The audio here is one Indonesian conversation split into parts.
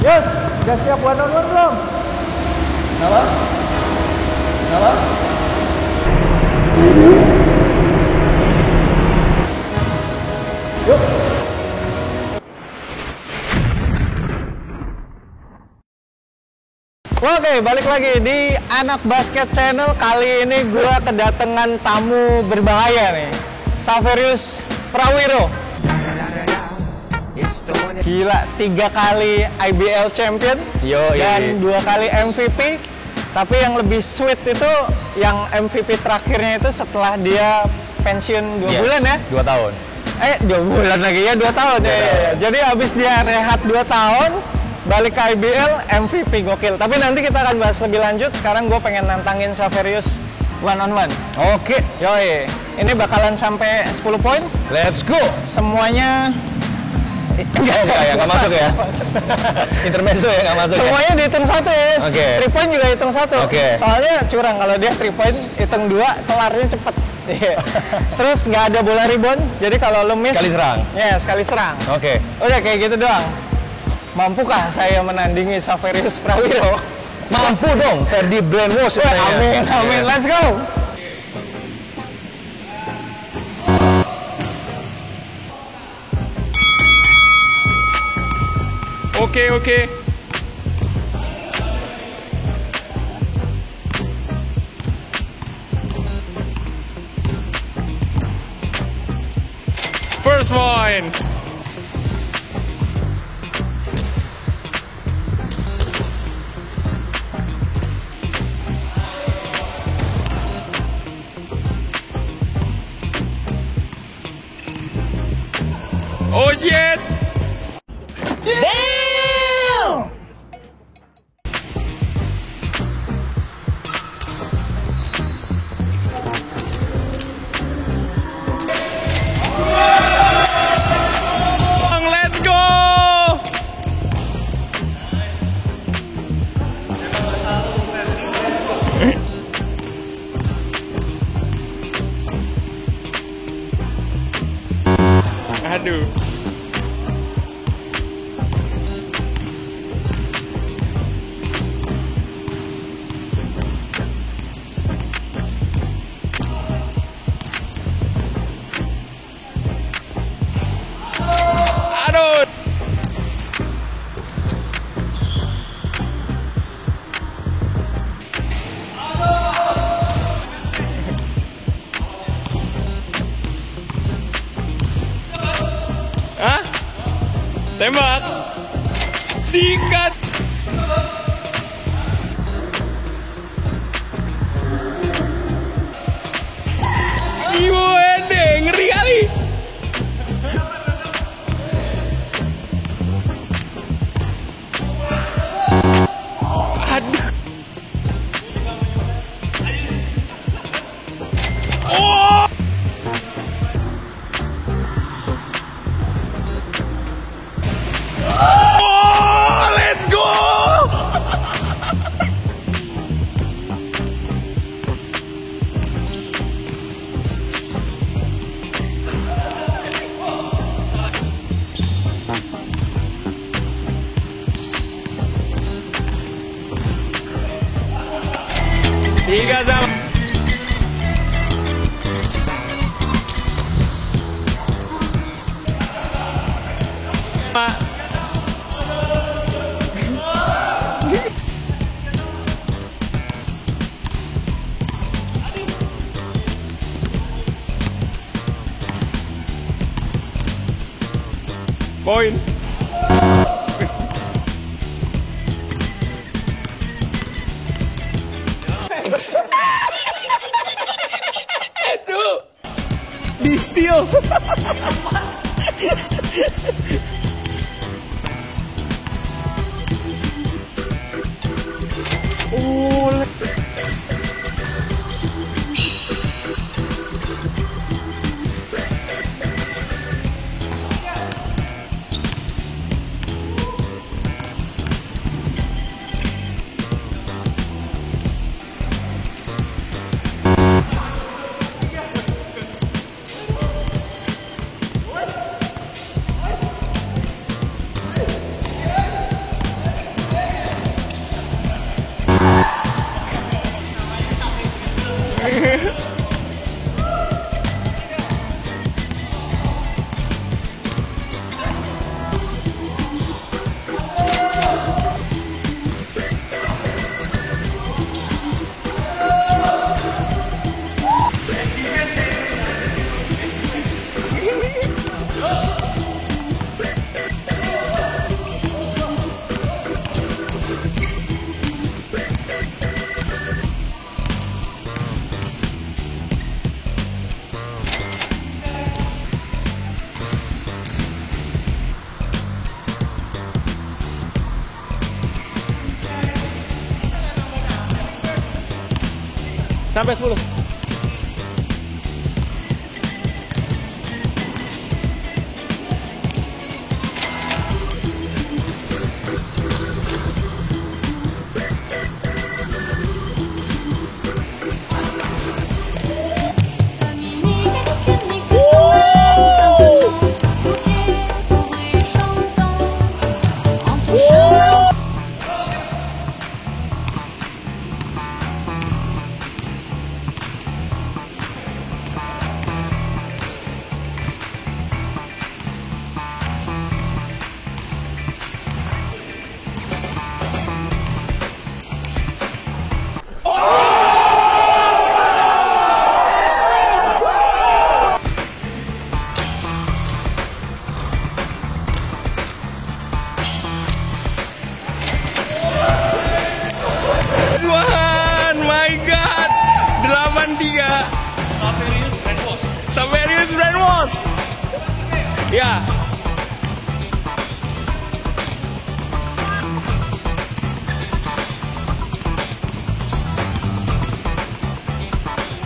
Yus, udah siap one on one belum? Halo? Halo? Yuk. Oke, balik lagi di Anak Basket Channel. Kali ini gue kedatangan tamu berbahaya nih, Saverius Prawiro. Gila, 3 kali IBL Champion dan 2 kali MVP. Tapi yang lebih sweet itu yang MVP terakhirnya itu setelah dia pensiun 2 bulan ya? 2 tahun. 2 bulan lagi ya, 2 tahun ya. Jadi habis dia rehat 2 tahun, balik ke IBL, MVP gokil. Tapi nanti kita akan bahas lebih lanjut. Sekarang gue pengen nantangin Saverius one on one. Oke. Yoi, ini bakalan sampai 10 poin. Let's go. Semuanya nggak masuk ya? Intermezzo ya, nggak masuk. Semuanya dihitung 1 ya. Oke. 3 point juga hitung 1. Oke. Soalnya curang kalau dia 3 point hitung 2, kelarnya cepet. Terus nggak ada bola rebound, jadi kalau lo miss Sekali serang. Ya, sekali serang. Oke. Udah kayak gitu doang. Mampukah saya menandingi Saverius Prawiro? Mampu dong, Ferdi Brainwash. Amin, amin. Let's go. Oke. First point. Oh shit! Damn! Let's go! Aduh. Aduh. Hah? Tembak. Sikat. Ibu ende ngeri kali. Aduh. Oh. Oh, let's go. Tiga sama. Poin. Aduh. Di steal. Sampai 10. One, my God, 83. Saverius Brainwash. Ya.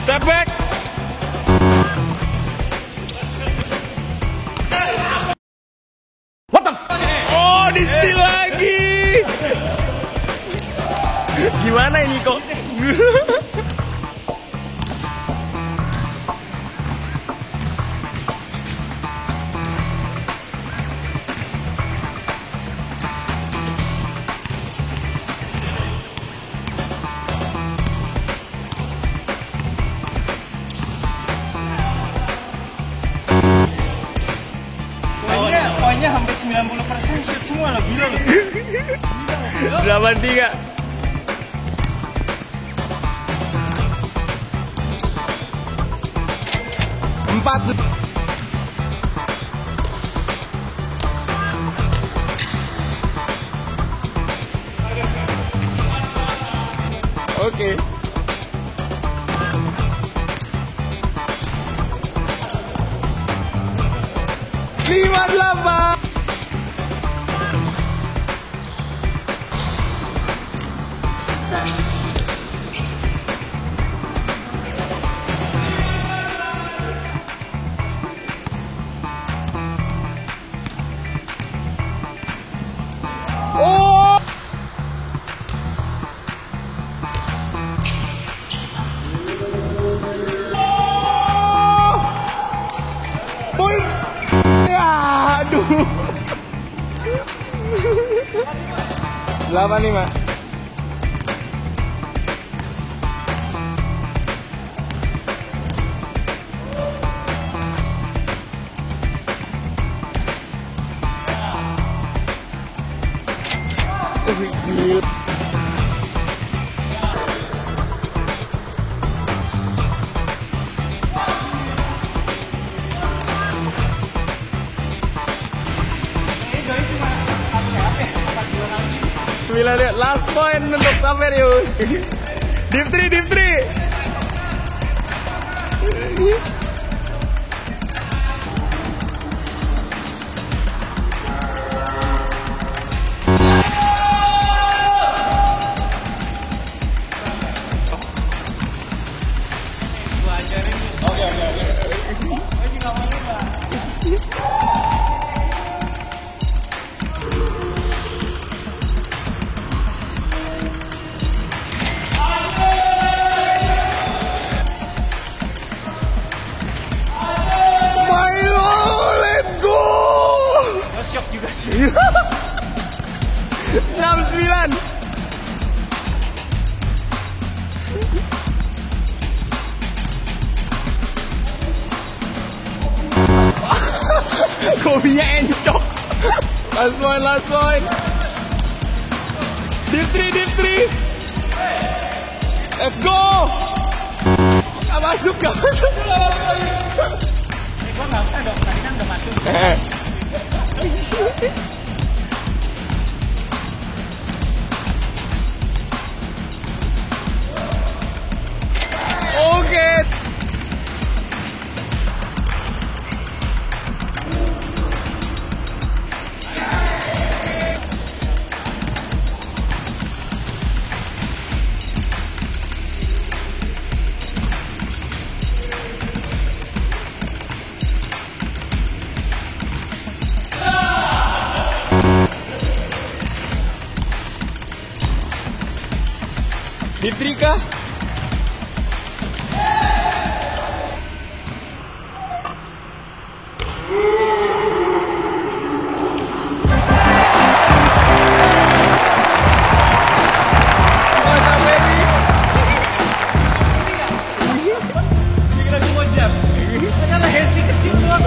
Step back. What the? Oh, di steal lagi. Gimana ini kok? Poinnya hampir 90% shoot semua loh, gila loh. 83. Empat. Oke. Lima 8. Oh. Poin. Ya, aduh. 85. Gila. Bila lihat last point untuk Saverius. Deep 3, deep 3. Shock juga sih. 69. Kobinya encok. Last one, last one. Deep 3, deep 3. Let's go. Gak masuk, gak masuk. Gua nggak usah dong, tadi kan udah masuk. Oke. Div3 kah? Oh, Saveri. Dikira gue mau jam. Ternyata Hesi kecil doang.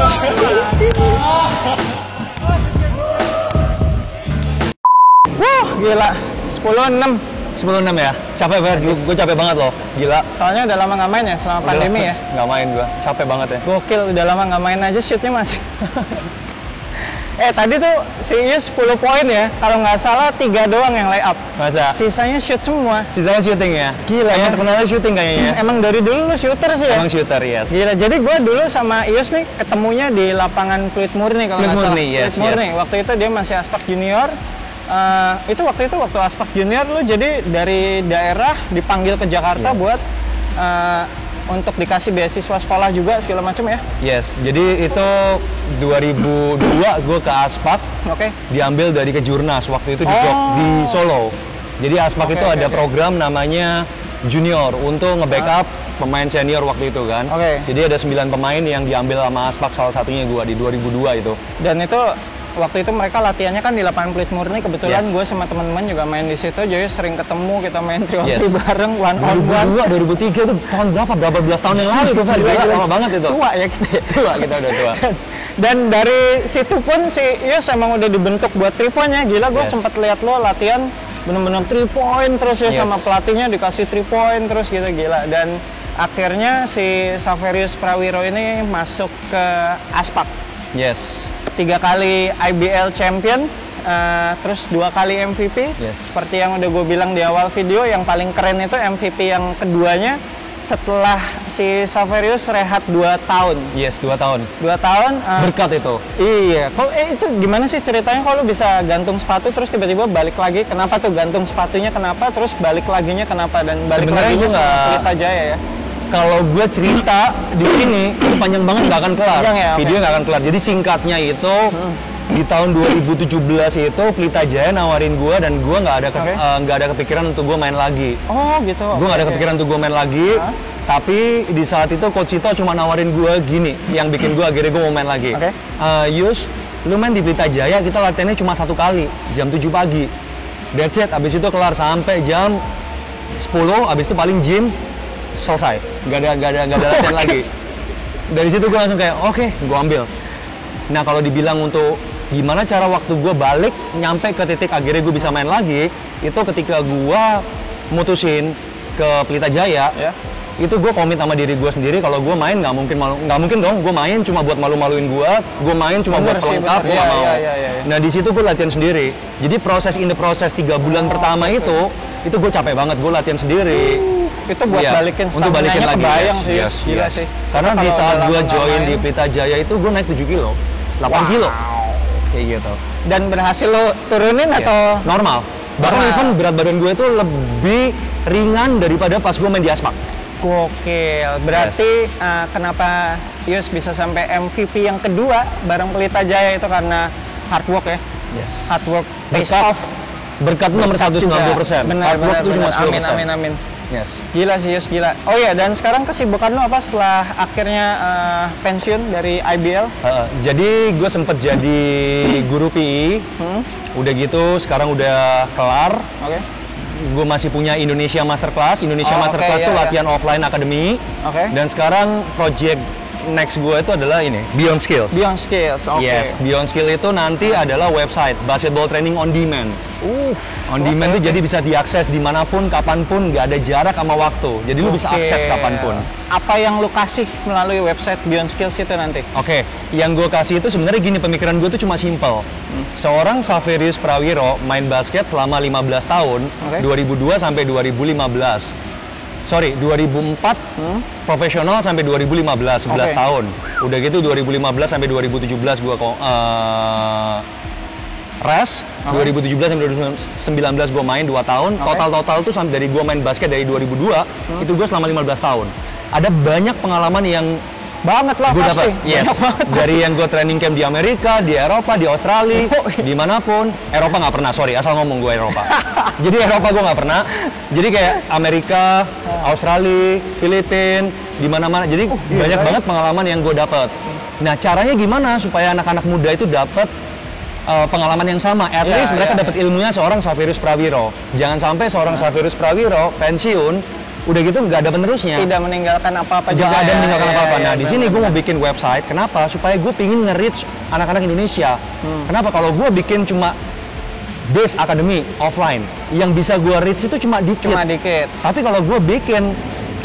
Wah, gila. 10-6. 10-6 ya? Capek Fer, gue capek banget loh. Gila. Soalnya udah lama nggak main ya selama pandemi ya. Nggak main gue, capek banget ya. Gokil, udah lama nggak main aja shootnya masih. Tadi tuh si Ius 10 poin ya. Kalau nggak salah 3 doang yang layup. Masa? Sisanya shoot semua. Sisanya syuting ya? Gila Emang ya. terkenalnya syuting kayaknya ya? Emang dari dulu lu shooter sih ya? Emang shooter, yes. Gila, jadi gue dulu sama Ius nih ketemunya di lapangan Pluit Murni kalau Pluit nggak salah. Murni, yes, Pluit Murni. Waktu itu dia masih Aspak Junior. Waktu Aspak Junior lu jadi dari daerah dipanggil ke Jakarta Yes. buat untuk dikasih beasiswa sekolah juga segala macam ya. Yes, jadi itu 2002 gue ke Aspak, Oke. diambil dari Kejurnas, waktu itu Oh. di Solo. Jadi Aspak Oke, itu oke, ada oke. program namanya Junior untuk nge-backup pemain senior waktu itu kan. Oke. Jadi ada 9 pemain yang diambil sama Aspak, salah satunya gue di 2002 itu. Dan itu waktu itu mereka latihannya kan di lapangan Pluit Murni. Kebetulan Yes. gue sama teman-teman juga main di situ, jadi sering ketemu, kita main trio Yes. bareng one on one. 2002, 2003 itu tahun berapa belas tahun yang lalu tuh Fer? Gila, lama banget itu. Tua ya kita. Tua, kita udah tua. Dan dari situ pun si Ius emang udah dibentuk buat 3 point-nya. Gila, gue Yes. sempat lihat lo latihan bener-bener 3 point terus ya, Yes. sama pelatihnya dikasih 3 point terus gitu, gila. Dan akhirnya si Saverius Prawiro ini masuk ke Aspak. Yes. 3 kali IBL champion, terus 2 kali MVP. Yes. Seperti yang udah gue bilang di awal video, yang paling keren itu MVP yang keduanya setelah si Saverius rehat 2 tahun. Yes, 2 tahun. 2 tahun. Berkat itu. Iya. Kok itu gimana sih ceritanya kalau bisa gantung sepatu terus tiba-tiba balik lagi? Kenapa tuh gantung sepatunya? Kenapa? Terus balik laginya kenapa? Dan balik Sebenarnya laginya gua sama nggak- Pelita Jaya ya. Kalau gue cerita di sini itu panjang banget, nggak akan kelar. Panjang ya, oke. Video nggak akan kelar. Jadi singkatnya itu di tahun 2017 itu Pelita Jaya nawarin gue dan gue nggak ada kepikiran untuk gue main lagi. Oh gitu. Gue nggak ada Oke. kepikiran untuk gue main lagi. Hah? Tapi di saat itu Coach Sito cuma nawarin gue gini, yang bikin gue akhirnya gue mau main lagi. Oke. Yus, lu main di Pelita Jaya, kita latihannya cuma 1 kali, jam 7 pagi. That's it, abis itu kelar sampai jam 10, abis itu paling gym, selesai. Gak ada latihan lagi. Dari situ gue langsung kayak, oke, gue ambil. Nah kalau dibilang untuk gimana cara waktu gue balik, nyampe ke titik akhirnya gue bisa main lagi, itu ketika gue mutusin ke Pelita Jaya, Ya. itu gue komit sama diri gue sendiri kalau gue main nggak mungkin dong gue main cuma buat malu-maluin gue main cuma Bener buat sih, pelengkap, bener. gue nggak Iya, mau. iya. Nah di situ gue latihan sendiri. Jadi proses 3 bulan pertama itu gue capek banget, gue latihan sendiri. Itu buat Iya, balikin untuk balikin stamina-nya lagi. kebayang Yes, sih. yes, Gila yes. sih. Karena di Kalau saat udah gue lama nggak join main, di Pelita Jaya itu gue naik 7 kilo, 8 Wow. kilo, kayak gitu. Dan berhasil lo turunin Iya. atau Normal. Bahkan Normal. even berat badan gue itu lebih ringan daripada pas gue main di Aspak. gokil? Berarti kenapa Ius bisa sampai MVP yang kedua bareng Pelita Jaya itu karena hard work ya? Yes. Hard work pays Berkat- off. Berkat nomor 190%. Benar, Hard work itu cuma 10%. amin. Yes. Gila sih Yus, gila. Oh iya, dan sekarang kesibukan lo apa setelah akhirnya pensiun dari IBL? Jadi gue sempet jadi guru PI. Udah gitu sekarang udah kelar. Oke. Gue masih punya Indonesia Masterclass. Indonesia Oh, Masterclass oke, itu iya, latihan offline academy. Oke. Dan sekarang project next gue itu adalah ini, Beyond Skills. Beyond Skills, oke. Yes, Beyond Skill itu nanti adalah website basketball training on demand. On demand itu jadi bisa diakses dimanapun, kapanpun, nggak ada jarak sama waktu. Jadi lu bisa Oke. akses kapanpun. Apa yang lu kasih melalui website Beyond Skills itu nanti? Oke, yang gue kasih itu sebenarnya gini, pemikiran gue tuh cuma simple. Seorang Saverius Prawiro main basket selama 15 tahun, Oke. 2002 sampai 2015. Sorry, 2004 profesional sampai 2015, 11 Oke. tahun. Udah gitu 2015 sampai 2017 gue rest, 2017 sampai 2019 gue main 2 tahun. Oke. Total tuh sampai dari gue main basket dari 2002, itu gue selama 15 tahun. Ada banyak pengalaman yang Banget lah gue pasti. dapat, yes, Banyak banget dari yang gue training camp di Amerika, di Eropa, di Australia, Oh, iya. dimanapun. Eropa nggak pernah, sorry, asal ngomong gue Eropa. Jadi Eropa gue nggak pernah. Jadi kayak Amerika, Australia, Filipina, di mana-mana. Jadi banyak banget pengalaman yang gue dapat. Nah, caranya gimana supaya anak-anak muda itu dapat pengalaman yang sama? At least mereka dapat ilmunya seorang Xaverius Prawiro. Jangan sampai seorang Xaverius Prawiro pensiun, udah gitu nggak ada penerusnya. Tidak meninggalkan apa-apa juga. Nggak ada meninggalkan apa-apa. Nah, di sini gue mau benar. bikin website. Kenapa? Supaya gue pingin nge-reach anak-anak Indonesia. Kenapa? Kalau gue bikin cuma base academy offline, yang bisa gue reach itu cuma dikit. Cuma dikit. Tapi kalau gue bikin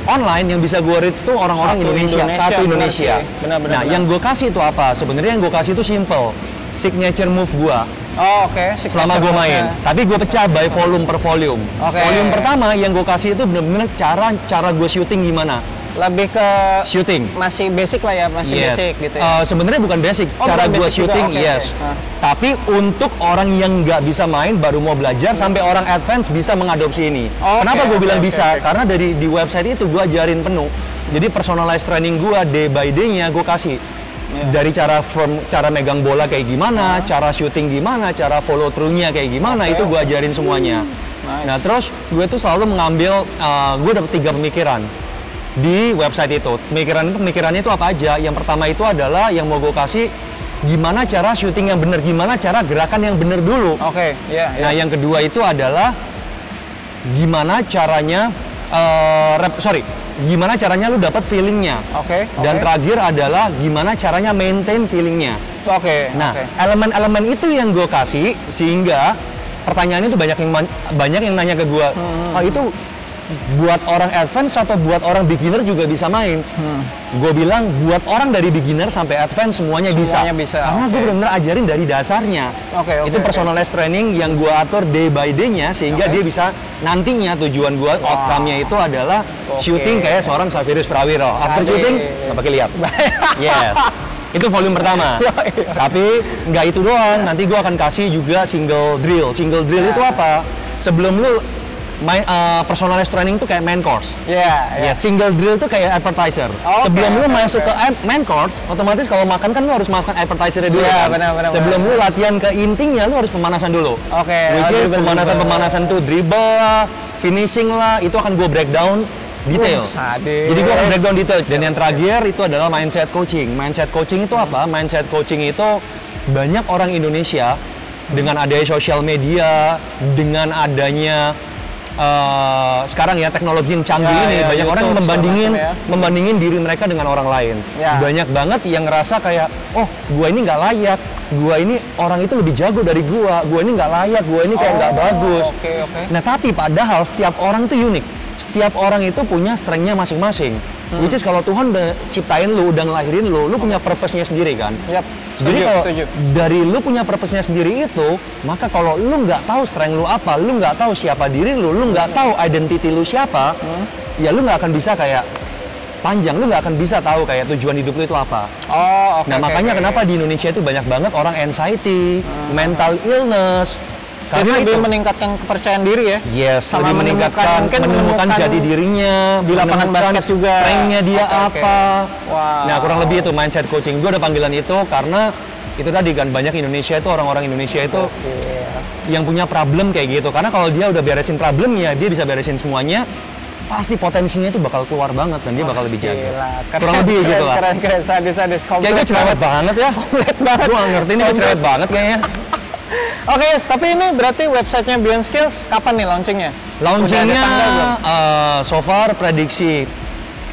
online, yang bisa gue reach itu orang-orang Satu Indonesia, satu Indonesia. Benar-benar. Nah, yang gue kasih itu apa? Sebenarnya yang gue kasih itu simple, signature move gue. Oh, oke. Selama gue main, tapi gue pecah by volume per volume. Oke. Volume pertama yang gue kasih itu benar-benar cara gue syuting gimana. Lebih ke Shooting. masih basic lah ya, masih basic gitu ya. Sebenarnya bukan basic, Oh, cara bukan gue basic juga, syuting, oke, yes. oke. Tapi untuk orang yang nggak bisa main, baru mau belajar, sampai orang advance bisa mengadopsi ini. Oke, Kenapa gue oke, bilang oke, bisa? oke. Karena di website itu gue ajarin penuh. Jadi personalized training gue day by day-nya gue kasih. Dari cara megang bola kayak gimana, cara syuting gimana, cara follow through-nya kayak gimana, Oke, itu gue ajarin semuanya. Nice. Nah, terus gue tuh selalu mengambil, gue dapet 3 pemikiran di website itu. Pemikirannya itu apa aja? Yang pertama itu adalah yang mau gue kasih, gimana cara syuting yang bener, gimana cara gerakan yang bener dulu. Oke, ya. Nah, yang kedua itu adalah gimana caranya, gimana caranya lu dapat feelingnya. Oke. Dan terakhir adalah gimana caranya maintain feelingnya. Oke. Nah, oke. elemen-elemen itu yang gue kasih, sehingga pertanyaan itu banyak yang nanya ke gue, oh itu buat orang advance atau buat orang beginner juga bisa main? Gue bilang buat orang dari beginner sampai advance semuanya bisa. Karena gue oke. benar-benar ajarin dari dasarnya. Oke, Itu personalized training yang gue atur day by day-nya, sehingga dia bisa nantinya tujuan gue, outcome-nya itu adalah shooting kayak seorang Xaverius Prawiro. After shooting, nggak pakai lihat. Yes. Itu volume pertama. Tapi nggak itu doang, nanti gue akan kasih juga single drill. Single drill itu apa? Sebelum lu main personalized training itu kayak main course. Ya, single drill itu kayak appetizer. Sebelum lu masuk ke main course, otomatis kalau makan kan lu harus makan appetizer-nya dulu kan. Benar. Sebelum lu latihan ke intinya, lu harus pemanasan dulu. Oke. Which is pemanasan tuh dribble lah, finishing lah, itu akan gue breakdown detail. Sadis. Jadi gue akan breakdown detail. Dan yang terakhir itu adalah mindset coaching. Mindset coaching itu apa? Mindset coaching itu banyak orang Indonesia dengan adanya sosial media, dengan adanya sekarang ya teknologi yang canggih ini, banyak YouTube, orang yang membandingin ya. diri mereka dengan orang lain. Ya. Banyak banget yang ngerasa kayak, oh gua ini nggak layak, gua ini orang itu lebih jago dari gua ini nggak layak, gua ini kayak nggak bagus. Oke. Nah, tapi padahal setiap orang itu unik. Setiap orang itu punya strength-nya masing-masing. Which is kalau Tuhan udah ciptain lu, udah ngelahirin lu punya purpose-nya sendiri kan. Yap. Jadi kalau Setuju. dari lu punya purpose-nya sendiri itu, maka kalau lu nggak tahu strength lu apa, lu nggak tahu siapa diri lu nggak tahu identity lu siapa, ya lu nggak akan bisa kayak panjang, lu nggak akan bisa tahu kayak tujuan hidup lu itu apa. Oh, oke. Nah, makanya kenapa di Indonesia itu banyak banget orang anxiety, mental illness. Jadi Karena lebih itu. meningkatkan kepercayaan diri ya. Yes, Sama lebih menemukan jati dirinya di lapangan menemukan basket juga. strength-nya dia Oke, oke. apa. Wow. Nah, kurang lebih itu mindset coaching. Gue ada panggilan itu karena itu tadi kan banyak Indonesia itu orang-orang Indonesia itu yang punya problem kayak gitu. Karena kalau dia udah beresin problemnya, dia bisa beresin semuanya. Pasti potensinya itu bakal keluar banget dan dia bakal lebih jago. Kurang lebih gitu lah. Keren, sadis. Kayak gue cerewet banget ya. Komplit banget. Gue gak ngerti ini gue cerewet banget kayaknya. Oke, yes, tapi ini berarti websitenya Beyond Skills kapan nih launchingnya? Launchingnya Udah ada tanggal belum? so far prediksi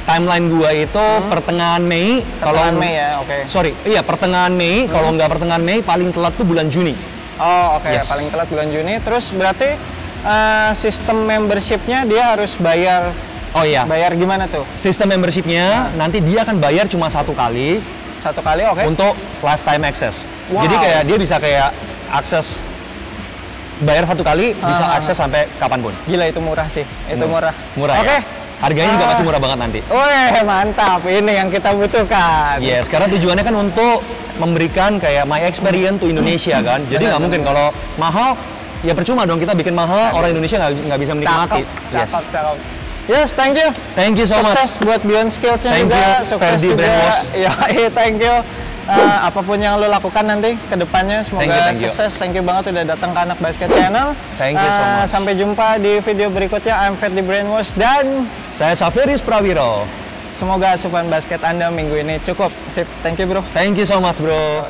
timeline gua itu pertengahan Mei. Pertengahan Mei ya, oke. Sorry, iya pertengahan Mei. Kalau nggak pertengahan Mei, paling telat tuh bulan Juni. Oh, oke. Yes. Paling telat bulan Juni. Terus berarti sistem membershipnya dia harus bayar. Oh iya. Bayar gimana tuh? Sistem membershipnya nanti dia akan bayar cuma 1 kali Satu kali, oke. untuk lifetime access. Wow. Jadi kayak dia bisa kayak akses bayar 1 kali bisa akses sampai kapanpun. Gila, itu murah sih. Itu murah. Murah Oke. ya. Harganya juga pasti murah banget nanti. Wih, mantap. Ini yang kita butuhkan. Yes, karena tujuannya kan untuk memberikan kayak my experience to Indonesia kan. Jadi nggak mungkin kalau mahal, ya percuma dong kita bikin mahal, orang Indonesia nggak bisa menikmati. Cakep. Yes, thank you. Thank you so much. Sukses buat Beyond Skills-nya Thank juga. you, Sukses Ferdi juga. Brainwash. Ya, thank you. apapun yang lo lakukan nanti ke depannya semoga Thank you. sukses. Thank you banget udah datang ke Anak Basket Channel. Thank you so much. Sampai jumpa di video berikutnya. I'm Fat the Brainwash dan Saya Safiris Prawiro. semoga asupan basket Anda minggu ini cukup. Sip, thank you bro. Thank you so much, bro.